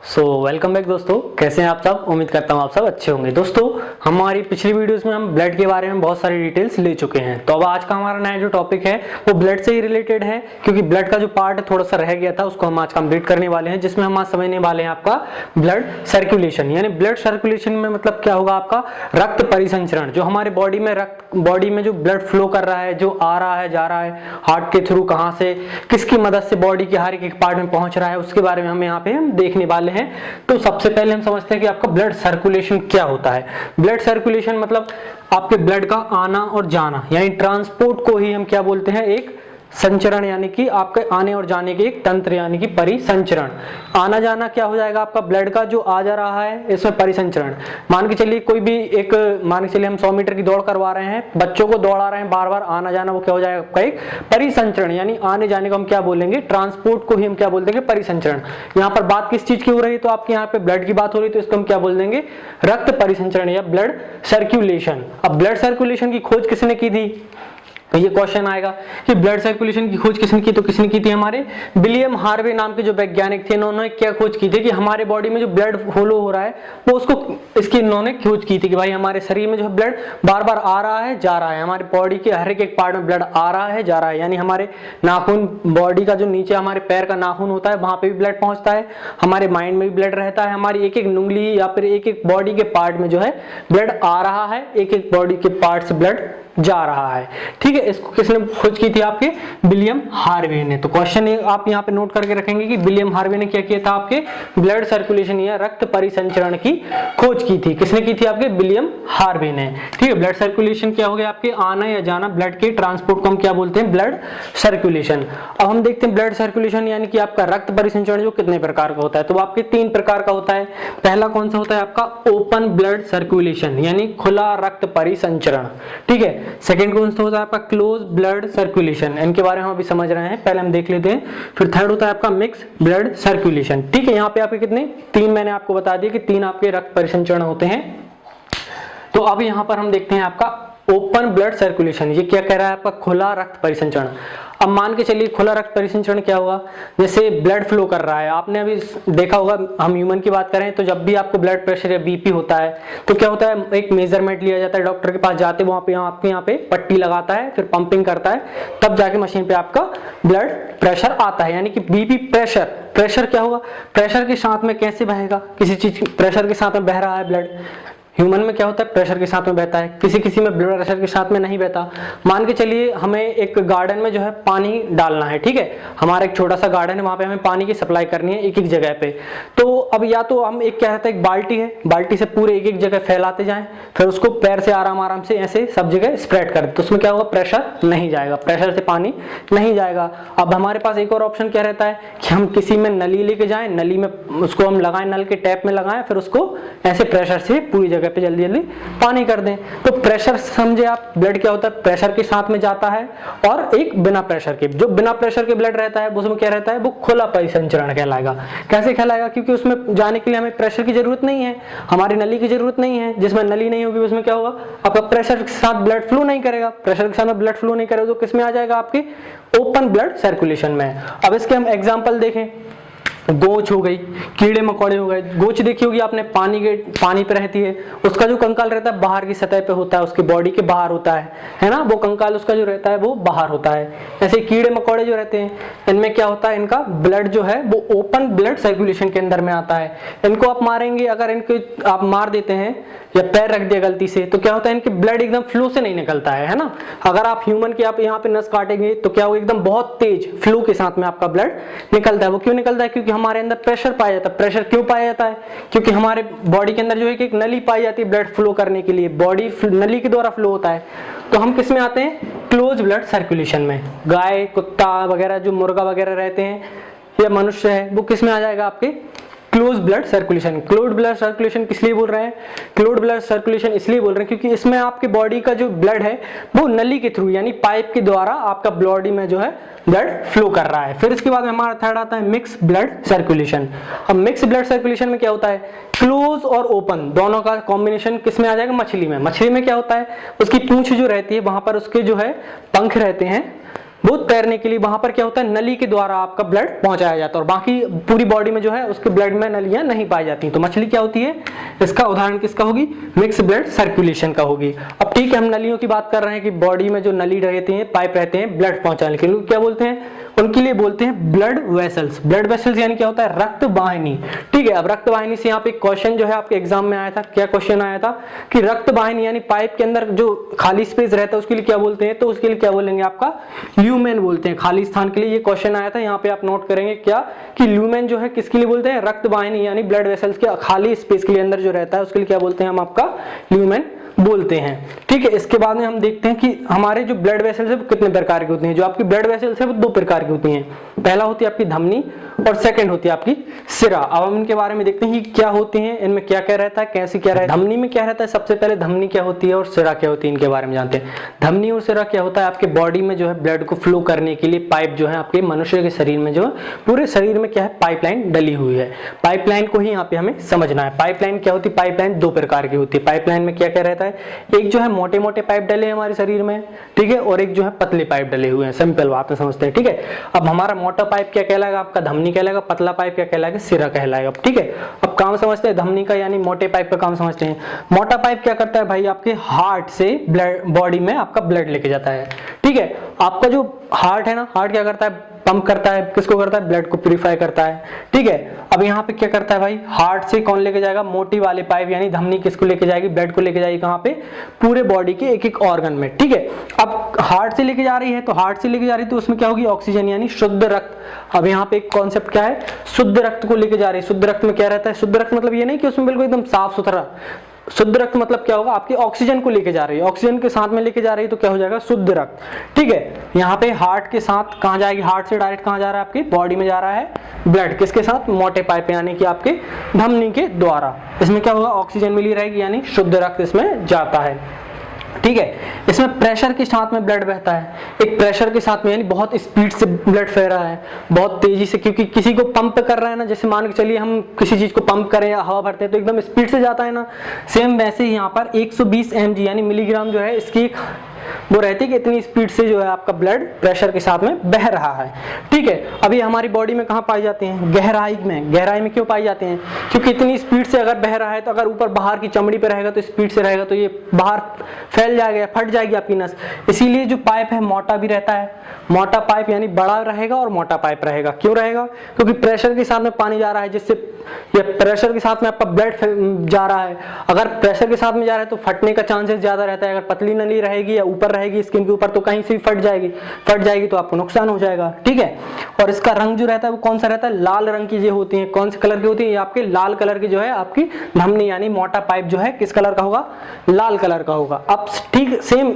Welcome back दोस्तों, कैसे हैं आप सब। उम्मीद करता हूं आप सब अच्छे होंगे। दोस्तों, हमारी पिछली वीडियोस में हम ब्लड के बारे में बहुत सारी डिटेल्स ले चुके हैं। तो अब आज का हमारा नया जो टॉपिक है वो ब्लड से ही रिलेटेड है, क्योंकि ब्लड का जो पार्ट है थोड़ा सा रह गया था, उसको हम आज कंप्लीट करने वाले हैं, जिसमें हम आज समझने वाले हैं आपका ब्लड सर्कुलेशन। यानी ब्लड सर्कुलेशन में मतलब क्या होगा, आपका रक्त परिसंचरण, जो हमारे बॉडी में जो ब्लड फ्लो कर रहा है, जो आ रहा है जा रहा है हार्ट के थ्रू, कहां से किसकी मदद से बॉडी के हर एक पार्ट में पहुंच रहा है, उसके बारे में हम यहाँ पे देखने वाले हैं। तो सबसे पहले हम समझते हैं कि आपका ब्लड सर्कुलेशन क्या होता है। ब्लड सर्कुलेशन मतलब आपके ब्लड का आना और जाना, यानी ट्रांसपोर्ट को ही हम क्या बोलते हैं, एक संचरण, यानी कि आपके आने और जाने के एक तंत्र, यानी कि परिसंचरण। आना जाना क्या हो जाएगा आपका, ब्लड का जो आ जा रहा है इसमें परिसंचरण। मान के चलिए कोई भी एक, मान के चलिए हम 100 मीटर की दौड़ करवा रहे हैं, बच्चों को दौड़ा रहे हैं बार बार, आना जाना, वो क्या हो जाएगा आपका एक परिसंचरण। यानी आने जाने को हम क्या बोलेंगे, ट्रांसपोर्ट को ही हम क्या बोल देंगे, परिसंचरण। यहाँ पर बात किस चीज की हो रही है, तो आपके यहाँ पे ब्लड की बात हो रही है, तो इसको हम क्या बोल देंगे, रक्त परिसंचरण या ब्लड सर्कुलेशन। अब ब्लड सर्कुलेशन की खोज किसने की थी, ये क्वेश्चन आएगा कि ब्लड सर्कुलेशन की खोज किसने की, तो किसने की थी, हमारे विलियम हार्वे नाम के जो वैज्ञानिक थे, इन्होंने क्या खोज की थी कि हमारे बॉडी में जो ब्लड फ्लो हो रहा है वो उसको इसकी इन्होंने खोज की थी कि भाई हमारे शरीर में जो ब्लड बार बार आ रहा है जा रहा है, हमारे बॉडी के हर एक पार्ट में ब्लड आ रहा है जा रहा है। यानी हमारे नाखून, बॉडी का जो नीचे हमारे पैर का नाखून होता है वहां पे भी ब्लड पहुंचता है, हमारे माइंड में भी ब्लड रहता है, हमारी एक एक उंगली या फिर एक एक बॉडी के पार्ट में जो है ब्लड आ रहा है, एक एक बॉडी के पार्ट से ब्लड जा रहा है। ठीक है, इसको किसने खोज की थी, आपके विलियम हार्वे ने। तो क्वेश्चन आप यहाँ पे नोट करके रखेंगे कि विलियम हार्वे ने क्या किया था, आपके ब्लड सर्कुलेशन या रक्त परिसंचरण की खोज की थी। किसने की थी, आपके विलियम हार्वे ने। ठीक है, ब्लड सर्कुलेशन क्या हो गया, आपके आना या जाना, ब्लड के ट्रांसपोर्ट को हम क्या बोलते हैं, ब्लड सर्कुलेशन। अब हम देखते हैं ब्लड सर्कुलेशन यानी कि आपका रक्त परिसंचरण जो कितने प्रकार का होता है, तो आपके 3 प्रकार का होता है। पहला कौन सा होता है आपका, ओपन ब्लड सर्कुलेशन, यानी खुला रक्त परिसंचरण। ठीक है, सेकंड कौन सा होता है आपका, क्लोज ब्लड सर्कुलेशन, इनके बारे में हम अभी समझ रहे हैं, पहले हम देख लेते हैं। फिर थर्ड होता है आपका मिक्स ब्लड सर्कुलेशन। ठीक है, यहाँ पे आपके कितने, 3 मैंने आपको बता दिया कि 3 आपके रक्त परिसंचरण होते हैं। तो अब यहाँ पर हम देखते हैं आपका ओपन ब्लड सर्कुलेशन, ये क्या कह रहा है, आपका खुला रक्त परिसंचरण। अब मान के चलिए खुला रक्त परिसंचरण क्या होगा, जैसे ब्लड फ्लो कर रहा है, आपने अभी देखा होगा, हम ह्यूमन की बात करें तो जब भी आपको ब्लड प्रेशर या बीपी होता है तो क्या होता है, एक मेजरमेंट लिया जाता है, डॉक्टर के पास जाते वहां पे आपके यहाँ पे पट्टी लगाता है, फिर पंपिंग करता है, तब जाके मशीन पे आपका ब्लड प्रेशर आता है। यानी कि बीपी प्रेशर क्या होगा, प्रेशर के साथ में कैसे बहेगा, किसी चीज प्रेशर के साथ में बह रहा है ब्लड, ह्यूमन में क्या होता है, प्रेशर के साथ में बहता है, किसी में ब्लड प्रेशर के साथ में नहीं बहता। मान के चलिए हमें एक गार्डन में जो है पानी डालना है, ठीक है, हमारा एक छोटा सा गार्डन है, वहां पे हमें पानी की सप्लाई करनी है एक एक जगह पे। तो अब या तो हम एक क्या रहता है, एक बाल्टी है, बाल्टी से पूरे एक एक जगह फैलाते जाएं, फिर उसको पैर से आराम से ऐसे सब जगह स्प्रेड कर दे, तो उसमें क्या होगा, प्रेशर नहीं जाएगा, प्रेशर से पानी नहीं जाएगा। अब हमारे पास एक और ऑप्शन क्या रहता है कि हम किसी में नली लेके जाएं, नली में उसको हम लगाएं, नल के टैप में लगाएं, फिर उसको ऐसे प्रेशर से पूरी जगह पे जल्दी जल्दी पानी कर दें। तो प्रेशर समझे आप, ब्लड क्या होता है, प्रेशर के साथ में जाता है, और एक बिना प्रेशर के, जो बिना प्रेशर के ब्लड रहता है उसमें क्या रहता है, वो खुला परिसंचरण कहलाएगा। कैसे कहलाएगा, क्योंकि उसमें जाने के लिए हमें प्रेशर की जरूरत नहीं है, हमारी नली की जरूरत नहीं है। जिसमें नली नहीं होगी उसमें क्या होगा, आपका प्रेशर के साथ ब्लड फ्लो नहीं करेगा, प्रेशर के साथ में ब्लड फ्लो नहीं करेगा, तो किसमें आ जाएगा, आपके ओपन ब्लड सर्कुलेशन में। अब इसके हम एग्जांपल देखें, गोच हो गई, कीड़े मकोड़े हो गए। गोच देखी होगी आपने, पानी पे रहती है, उसका जो कंकाल रहता है बाहर की सतह पे होता है, उसके बॉडी के बाहर होता है ना, वो कंकाल उसका जो रहता है वो बाहर होता है। ऐसे कीड़े मकोड़े जो रहते हैं, इनमें क्या होता है, इनका ब्लड जो है वो ओपन ब्लड सर्कुलेशन के अंदर में आता है। इनको आप मारेंगे, अगर इनको आप मार देते हैं या पैर रख दिया गलती से, तो क्या होता है, इनके ब्लड एकदम फ्लो से नहीं निकलता है ना। अगर आप ह्यूमन की आप यहाँ पे नस काटेंगे तो क्या होगा, एकदम बहुत तेज फ्लो के साथ में आपका ब्लड निकलता है। वो क्यों निकलता है, क्योंकि हमारे अंदर प्रेशर पाया जाता है। प्रेशर क्यों पाया जाता है, क्योंकि हमारे बॉडी के अंदर जो है एक नली पाई जाती है ब्लड फ्लो करने के लिए, बॉडी नली के द्वारा फ्लो होता है। तो हम किस में आते हैं, क्लोज ब्लड सर्कुलेशन में। गाय, कुत्ता वगैरह, जो मुर्गा वगैरह रहते हैं या मनुष्य है, वो किस में आ जाएगा, आपके close blood circulation. Close blood circulation किस लिए बोल रहे हैं, क्लोज ब्लड सर्कुलेशन इसलिए बोल रहे हैं क्योंकि इसमें आपके बॉडी का जो ब्लड है वो नली के थ्रू, यानी पाइप के द्वारा आपका बॉडी में जो है ब्लड फ्लो कर रहा है। फिर इसके बाद हमारा थर्ड आता है मिक्स ब्लड सर्कुलेशन। अब मिक्स ब्लड सर्कुलेशन में क्या होता है, क्लोज और ओपन दोनों का कॉम्बिनेशन किस में आ जाएगा, मछली में। मछली में क्या होता है, उसकी पूंछ जो रहती है वहां पर उसके जो है पंख रहते हैं, वो तैरने के लिए वहां पर क्या होता है, नली के द्वारा आपका ब्लड पहुंचाया जाता है, और बाकी पूरी बॉडी में जो है उसके ब्लड में नलियां नहीं पाई जाती। तो मछली क्या होती है, इसका उदाहरण किसका होगी, मिक्स ब्लड सर्कुलेशन का होगी। अब ठीक है, हम नलियों की बात कर रहे हैं कि बॉडी में जो नली रहती है, पाइप रहते हैं ब्लड पहुंचाने के लिए, क्या बोलते हैं, उनके लिए बोलते हैं ब्लड वेसल्स। ब्लड वेसल्स यानी क्या होता है, रक्त वाहिनी। ठीक है, अब रक्त वाहिनी से यहाँ पे क्वेश्चन जो है आपके एग्जाम में आया था, क्या क्वेश्चन आया था कि रक्त वाहिनी यानी पाइप के अंदर जो खाली स्पेस रहता है उसके लिए क्या बोलते हैं, तो उसके लिए क्या बोलेंगे, आपका ल्यूमेन बोलते हैं, खाली स्थान के लिए। ये क्वेश्चन आया था, यहाँ पे आप नोट करेंगे क्या कि ल्यूमेन जो है किसके लिए बोलते हैं, रक्त वाहिनी यानी ब्लड वेसल्स के खाली स्पेस के लिए अंदर जो रहता है उसके लिए क्या बोलते हैं, हम आपका ल्यूमेन बोलते हैं। ठीक है, इसके बाद में हम देखते हैं कि हमारे जो ब्लड वेसल्स है वो कितने प्रकार के होते हैं। जो आपकी ब्लड वेसल्स है वो 2 प्रकार की होती हैं, पहला होती है आपकी धमनी और सेकंड होती है आपकी सिरा। अब हम इनके बारे में देखते हैं कि क्या होते हैं, इनमें क्या क्या रहता है, कैसे क्या रहता है। धमनी में क्या रहता है, सबसे पहले धमनी क्या होती है और सिरा क्या होती है, इनके बारे में जानते हैं। धमनी और सिरा क्या होता है, आपके बॉडी में जो है ब्लड को फ्लो करने के लिए पाइप जो है आपके मनुष्य के शरीर में जो है, पूरे शरीर में क्या है, पाइपलाइन डली हुई है। पाइपलाइन को ही यहाँ पे हमें समझना है। पाइपलाइन क्या होती है, पाइपलाइन 2 प्रकार की होती है। पाइपलाइन में क्या क्या रहता है, एक जो है मोटे मोटे पाइप डले हैं हमारे शरीर में, ठीक है, और एक जो है पतले पाइप डले हुए हैं। सिंपल बात में समझते हैं, ठीक है। अब हमारा मोटा पाइप क्या कहलाएगा, आपका धमनी कहलाएगा, पतला पाइप क्या कहलाएगा, सिरा कहलाएगा। ठीक है, अब काम समझते हैं धमनी का यानी मोटे पाइप का काम समझते हैं। मोटा पाइप क्या करता है भाई, आपके हार्ट से ब्लड बॉडी में आपका ब्लड लेके जाता है। ठीक है, आपका जो हार्ट है ना, हार्ट क्या करता है, पंप करता है, किसको करता है, ब्लड को प्यूरिफाई करता है। ठीक है, अब यहाँ पे क्या करता है भाई, हार्ट से कौन लेके जाएगा, मोटी वाली पाइप यानी धमनी किसको लेके जाएगी, ब्लड को लेके जाएगी कहाँ पे, पूरे बॉडी के एक एक ऑर्गन में। ठीक है, अब हार्ट से लेके जा रही है, तो हार्ट से लेके जा रही है तो उसमें क्या होगी, ऑक्सीजन यानी शुद्ध रक्त। अब यहाँ पे एक कॉन्सेप्ट क्या है, शुद्ध रक्त को लेके जा रही है। शुद्ध रक्त में क्या रहता है, शुद्ध रक्त मतलब ये नहीं कि उसमें बिल्कुल एकदम साफ सुथरा, शुद्ध रक्त मतलब क्या होगा, आपकी ऑक्सीजन को लेके जा रही है, ऑक्सीजन के साथ में लेके जा रही है तो क्या हो जाएगा, शुद्ध रक्त। ठीक है, यहाँ पे हार्ट के साथ कहाँ जाएगी, हार्ट से डायरेक्ट कहाँ जा रहा है, आपकी बॉडी में जा रहा है ब्लड, किसके साथ, मोटे पाइप यानी कि आपके धमनी के द्वारा। इसमें क्या होगा, ऑक्सीजन मिली रहेगी यानी शुद्ध रक्त इसमें जाता है। ठीक है, इसमें प्रेशर के साथ में ब्लड बहता है, एक प्रेशर के साथ में यानी बहुत स्पीड से ब्लड बह रहा है, बहुत तेजी से, क्योंकि किसी को पंप कर रहा है ना, जैसे मान के चलिए हम किसी चीज को पंप करें या हवा भरते हैं तो एकदम स्पीड से जाता है ना, सेम वैसे ही यहाँ पर 120 mg यानी मिलीग्राम जो है इसकी वो रहती है कि इतनी स्पीड से जो है आपका ब्लड प्रेशर के साथ में बह रहा है। ठीक है, अभी हमारी बॉडी में कहाँ पाई जाते हैं, गहराई में। गहराई में क्यों पाई जाते हैं, क्योंकि इतनी स्पीड से अगर बह रहा है तो अगर ऊपर बाहर की चमड़ी पे रहेगा तो स्पीड से रहेगा तो ये बाहर फैल जाएगा, फट जाएगी आपकी नस। इसीलिए जो पाइप है मोटा भी रहता है, मोटा पाइप यानी बड़ा रहेगा और मोटा पाइप रहेगा। क्यों रहेगा, क्योंकि प्रेशर के साथ में पानी जा रहा है, जिससे ये प्रेशर के साथ में आपका ब्लड जा रहा है। अगर प्रेशर के साथ में जा रहा है तो फटने का चांसेस ज्यादा रहता है। अगर पतली नली रहेगी या ऊपर रहेगी स्किन के ऊपर तो कहीं से भी फट जाएगी तो आपको नुकसान हो जाएगा। ठीक है, और इसका रंग जो रहता है वो कौन सा रहता है, लाल रंग की जो होती है, कौन से कलर की होती है, ये आपके लाल कलर की जो है आपकी धमनी यानी मोटा पाइप जो है किस कलर का होगा, लाल कलर का होगा। अब ठीक सेम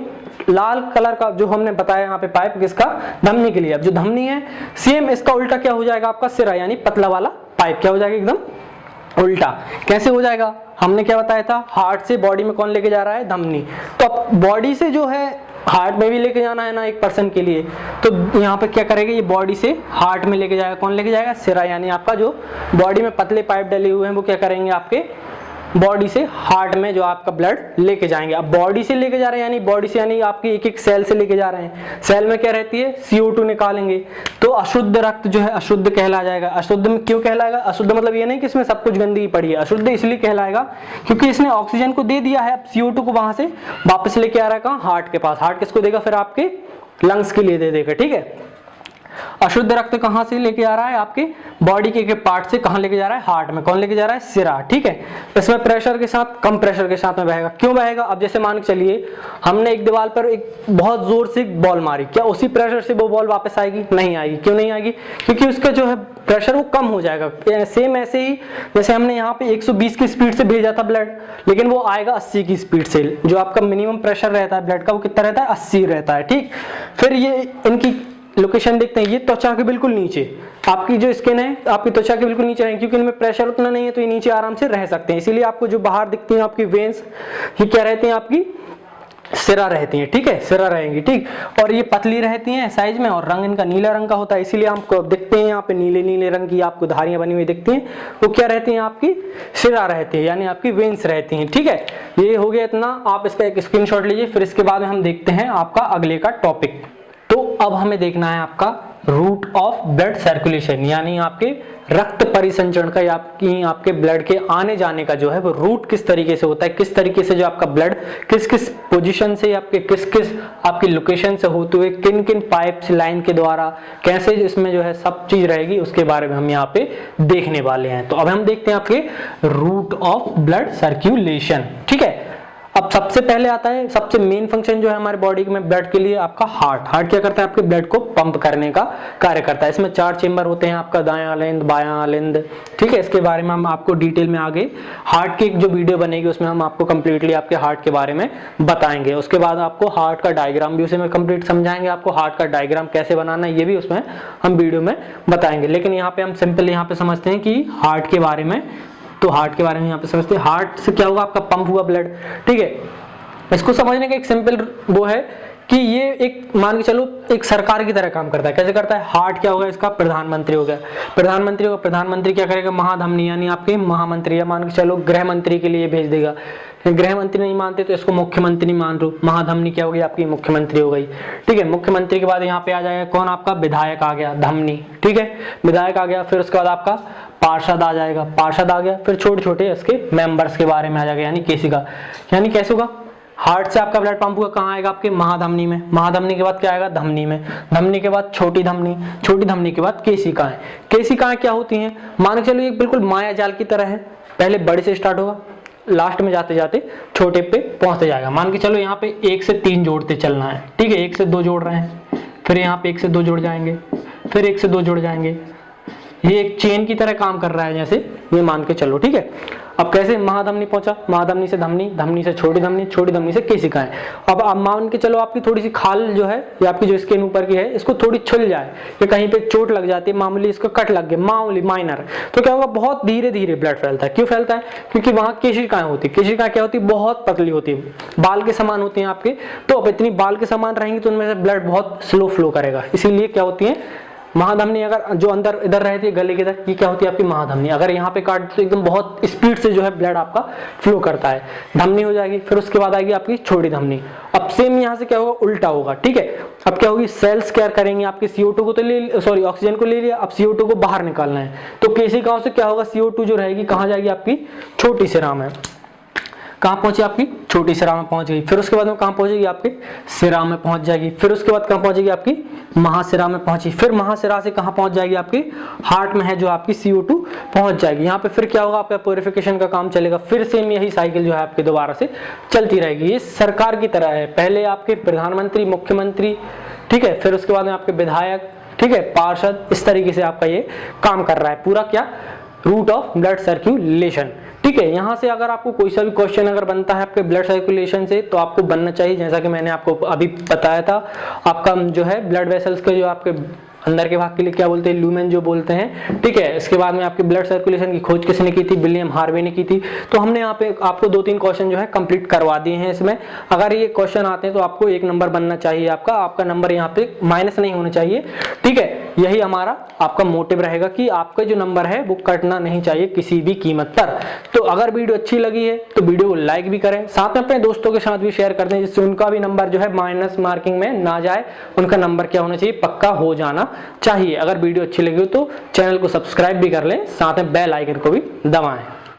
लाल कलर का जो हमने बताया यहाँ पे पाइप किसका, धमनी के लिए। अब जो धमनी है सेम इसका उल्टा क्या हो जाएगा, आपका सिरा यानी पतला वाला पाइप क्या हो जाएगा, एकदम उल्टा। कैसे हो जाएगा, हमने क्या बताया था, हार्ट से बॉडी में कौन लेके जा रहा है, धमनी। तो अब बॉडी से जो है हार्ट में भी लेके जाना है ना एक पर्सन के लिए, तो यहाँ पे क्या करेगा, ये बॉडी से हार्ट में लेके जाएगा, कौन लेके जाएगा, सिरा यानी आपका जो बॉडी में पतले पाइप डले हुए हैं वो क्या करेंगे, आपके बॉडी से हार्ट में जो आपका ब्लड लेके जाएंगे। अब बॉडी से लेके जा रहे हैं यानी बॉडी से यानी आपकी एक एक सेल से लेके जा रहे हैं। सेल में क्या रहती है, CO2 निकालेंगे तो अशुद्ध रक्त जो है अशुद्ध कहला जाएगा। अशुद्ध में क्यों कहलाएगा, अशुद्ध मतलब ये नहीं कि इसमें सब कुछ गंदगी पड़ी है, अशुद्ध इसलिए कहलाएगा क्योंकि इसने ऑक्सीजन को दे दिया है, अब CO2 को वहां से वापस लेके आ रहा है कहाँ, हार्ट के पास। हार्ट किसको देगा, फिर आपके लंग्स के लिए दे देगा। ठीक है, अशुद्ध रक्त कहां से लेके आ रहा है, आपके बॉडी के एक पार्ट से कहां लेके जा रहा है, हार्ट में। कौन लेके जा रहा है, सिरा। ठीक है, इसमें प्रेशर के साथ, कम प्रेशर के साथ में बहेगा। क्यों बहेगा, अब जैसे मान के चलिए हमने एक दीवार पर एक बहुत जोर से बॉल मारी, क्या उसी प्रेशर से वो बॉल वापस आएगी, नहीं आएगी। क्यों नहीं आएगी, क्योंकि उसका जो है प्रेशर वो कम हो जाएगा। सेम ऐसे ही जैसे हमने यहाँ पे 120 की स्पीड से भेजा था ब्लड, लेकिन वो आएगा 80 की स्पीड से। जो आपका मिनिमम प्रेशर रहता है ब्लड का वो कितना रहता है, 80 रहता है। ठीक, फिर ये इनकी लोकेशन देखते हैं, ये त्वचा के बिल्कुल नीचे, आपकी जो स्किन है आपकी त्वचा के बिल्कुल नीचे रहेंगे, क्योंकि इनमें प्रेशर उतना नहीं है तो ये नीचे आराम से रह सकते हैं। इसीलिए आपको जो बाहर दिखती हैं आपकी वेन्स, ये क्या रहती हैं, आपकी सिरा रहती हैं। ठीक है, सिरा रहेंगी। ठीक, और ये पतली रहती हैं साइज में और रंग इनका नीला रंग का होता है, इसीलिए आपको दिखते हैं यहाँ पे नीले नीले रंग की आपको धारियां बनी हुई दिखती हैं, वो क्या रहती हैं, आपकी सिरा रहती है यानी आपकी वेन्स रहती हैं। ठीक है, ये हो गया इतना, आप इसका एक स्क्रीनशॉट लीजिए। फिर इसके बाद में हम देखते हैं आपका अगले का टॉपिक। तो अब हमें देखना है आपका रूट ऑफ ब्लड सर्कुलेशन, यानी आपके रक्त परिसंचरण का या आपके ब्लड के आने जाने का जो है वो रूट किस तरीके से होता है, किस तरीके से जो आपका ब्लड किस किस पोजीशन से आपके किस किस आपकी लोकेशन से होते हुए किन किन पाइप्स लाइन के द्वारा कैसे इसमें जो है सब चीज रहेगी, उसके बारे में हम यहाँ पे देखने वाले हैं। तो अब हम देखते हैं आपके रूट ऑफ ब्लड सर्कुलेशन। ठीक है, अब सबसे पहले आता है सबसे मेन फंक्शन जो है हमारे बॉडी में ब्लड के लिए आपका हार्ट क्या करता है, आपके ब्लड को पंप करने का कार्य करता है। इसमें 4 चेंबर होते हैं, आपका दायां अलिंद बायां अलिंद। ठीक है, इसके बारे में हम आपको डिटेल में आगे हार्ट की जो वीडियो बनेगी उसमें हम आपको कंप्लीटली आपके हार्ट के बारे में बताएंगे। उसके बाद आपको हार्ट का डायग्राम भी उसमें कंप्लीट समझाएंगे, आपको हार्ट का डायग्राम कैसे बनाना है ये भी उसमें हम वीडियो में बताएंगे। लेकिन यहाँ पे हम सिंपल यहाँ पे समझते हैं कि हार्ट के बारे में, तो हार्ट के बारे में यहाँ पे समझते हैं हार्ट से क्या होगा, आपका पंप हुआ ब्लड। ठीक है, इसको समझने का एक सिंपल वो है कि ये एक मान के चलो एक सरकार की तरह काम करता है। कैसे करता है, हार्ट क्या होगा, इसका प्रधानमंत्री हो गया, प्रधानमंत्री होगा, प्रधानमंत्री क्या करेगा, महाधमनी यानी आपके महामंत्री, या मान के चलो गृह मंत्री के लिए भेज देगा, गृह मंत्री नहीं मानते तो इसको मुख्यमंत्री मान लो, महाधमनी क्या हो गई आपकी मुख्यमंत्री हो गई। ठीक है, मुख्यमंत्री के बाद यहाँ पे आ जाएगा कौन, आपका विधायक आ गया, धमनी। ठीक है, विधायक आ गया, फिर उसके बाद आपका पार्षद आ जाएगा, पार्षद आ गया, फिर छोटे छोटे इसके मेंबर्स के बारे में आ जाएगा, यानी केशिका। यानी कैसे होगा, हार्ट से आपका ब्लड पंप हुआ कहाँ आएगा, आपके महाधमनी में, महाधमनी के बाद क्या आएगा, धमनी में, धमनी के बाद छोटी धमनी, छोटी धमनी के बाद केशिकाएं। केशिकाएं क्या होती हैं, मान के चलो ये बिल्कुल माया जाल की तरह है, पहले बड़े से स्टार्ट होगा, लास्ट में जाते जाते छोटे पे पहुंचते जाएगा। मान के चलो यहाँ पे 1 से 3 जोड़ते चलना है। ठीक है, 1 से 2 जोड़ रहे हैं, फिर यहाँ पे 1 से 2 जुड़ जाएंगे, फिर 1 से 2 जुड़ जाएंगे, ये एक चेन की तरह काम कर रहा है जैसे, ये मान के चलो। ठीक है, अब कैसे महाधमनी पहुंचा, महाधमनी से धमनी, धमनी से छोटी धमनी, छोटी धमनी से केशिकाएं। अब आप मान के चलो आपकी थोड़ी सी खाल जो है या आपकी जो स्किन ऊपर की है इसको थोड़ी छुल जाए या कहीं पे चोट लग जाती है, मामूली इसको कट लग गया, मामूली माइनर, तो क्या होगा, बहुत धीरे धीरे ब्लड फैलता है। क्यों फैलता है, क्योंकि वहां केशिकाएं होती है, केशिकाएं क्या होती है, बहुत पतली होती है, बाल के समान होती है आपके, तो अब इतनी बाल के समान रहेंगी तो उनमें से ब्लड बहुत स्लो फ्लो करेगा, इसीलिए क्या होती है महाधमनी। अगर जो अंदर इधर रहती है गले के इधर, ये क्या होती है आपकी महाधमनी, अगर यहाँ पे काट तो एकदम बहुत स्पीड से जो है ब्लड आपका फ्लो करता है, धमनी हो जाएगी। फिर उसके बाद आएगी आपकी छोटी धमनी। अब सेम यहाँ से क्या होगा, उल्टा होगा। ठीक है, अब क्या होगी, सेल्स क्या करेंगे आपके, CO2 को तो ले, सॉरी ऑक्सीजन को ले लिया, अब CO2 को बाहर निकालना है, तो केशिकाओं से क्या होगा, CO2 जो रहेगी कहाँ जाएगी, आपकी छोटी सिरा में। कहाँ पहुंची, आपकी छोटी सिरा में पहुंच गई। फिर उसके बाद में कहाँ पहुंचेगी, आपके सिरा में पहुंच जाएगी। फिर उसके बाद कहाँ पहुंचेगी, आपकी महासिरा में पहुंची। फिर महासिरा से कहाँ पहुंच जाएगी, आपकी हार्ट में है जो आपकी CO2 पहुंच जाएगी। यहाँ पे फिर क्या होगा, आपका प्योरिफिकेशन का काम चलेगा। फिर सेम यही साइकिल जो है आपके दोबारा से चलती रहेगी। ये सरकार की तरह है, पहले आपके प्रधानमंत्री, मुख्यमंत्री, ठीक है, फिर उसके बाद में आपके विधायक, ठीक है, पार्षद, इस तरीके से आपका ये काम कर रहा है पूरा। क्या, रूट ऑफ ब्लड सर्कुलेशन। ठीक है, यहाँ से अगर आपको कोई सा भी क्वेश्चन अगर बनता है आपके ब्लड सर्कुलेशन से तो आपको बनना चाहिए, जैसा कि मैंने आपको अभी बताया था, आपका जो है ब्लड वेसल्स के जो आपके अंदर के भाग के लिए क्या बोलते हैं, लूमेन जो बोलते हैं। ठीक है, इसके बाद में आपके ब्लड सर्कुलेशन की खोज किसने की थी, विलियम हार्वे ने की थी। तो हमने यहाँ पे आपको 2-3 क्वेश्चन जो है कंप्लीट करवा दिए हैं इसमें। अगर ये क्वेश्चन आते हैं तो आपको 1 नंबर बनना चाहिए, आपका नंबर यहाँ पे माइनस नहीं होना चाहिए। ठीक है, यही हमारा आपका मोटिव रहेगा कि आपका जो नंबर है वो कटना नहीं चाहिए किसी भी कीमत पर। तो अगर वीडियो अच्छी लगी है तो वीडियो को लाइक भी करें, साथ में अपने दोस्तों के साथ भी शेयर कर दें, जिससे उनका भी नंबर जो है माइनस मार्किंग में ना जाए, उनका नंबर क्या होना चाहिए, पक्का हो जाना चाहिए। अगर वीडियो अच्छी लगी हो तो चैनल को सब्सक्राइब भी कर लें, साथ में बेल आइकन को भी दबाएं।